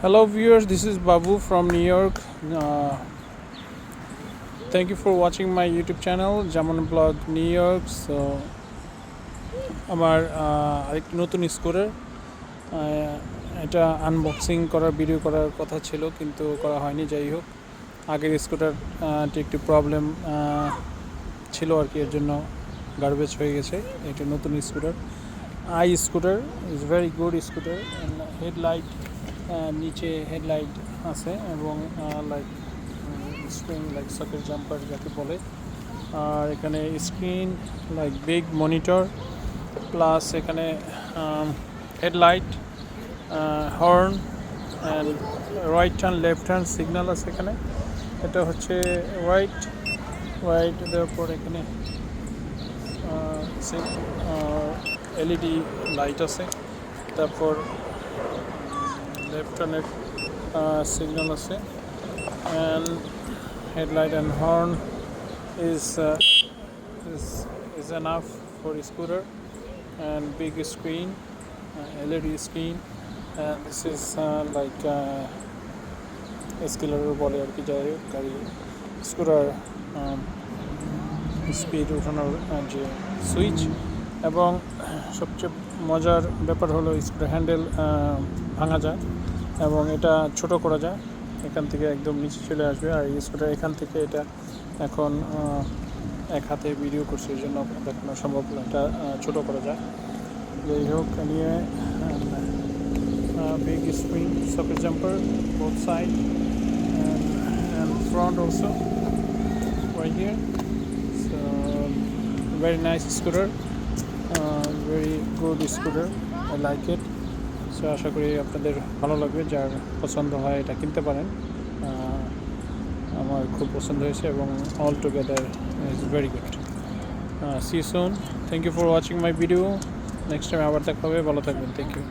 Hello viewers, this is Babu from New York. Thank you for watching my YouTube channel Jaman Blog New York. So আমার আরেকটি নতুন scooter, এটা unboxing করার video করার কথা ছিল কিন্তু করা হয়নি। যাই হোক, আগের স্কুটারটি একটি প্রবলেম ছিল আর কি, এর জন্য গার্বেজ হয়ে গেছে। এটা নতুন scooter, I scooter is very good scooter. Headlight, নিচে হেডলাইট আছে এবং like spring like socket jumper যাকে বলে। আর এখানে screen like big monitor, plus এখানে headlight, horn and right hand left hand signal আছে এখানে। এটা হচ্ছে রাইট দেওয়ার পর এখানে এলইডি লাইট আছে, তারপর লেফট হ্যান্ডের সিগন্যাল আছে, and headlight and horn is enough for scooter, and big screen, LED screen, and this is like escalator বলে আর কি। যাই হোক, গাড়ি স্কুটার স্পিড উঠানোর যে সুইচ, এবং সবচেয়ে মজার ব্যাপার হলো স্কুটার হ্যান্ডেল ভাঙা যায় এবং এটা ছোট করা যায়, এখান থেকে একদম নিচে চলে আসবে। আর এই স্কুটার এখান থেকে এটা এখন এক হাতে ভিডিও করছে, এই জন্য দেখানো সম্ভব না, এটা ছোটো করা যায়। যাই হোক, নিয়ে big screen, socket jumper both side, and front also right here. So very nice scooter, very good scooter, I like it. So আশা করি আপনাদের ভালো লাগবে, যার পছন্দ হয় এটা কিনতে পারেন। আমার খুব পছন্দ হয়েছে এবং all together is very good. See you soon, thank you for watching my video. Next time আবার দেখা হবে, ভালো থাকবেন, থ্যাংক ইউ।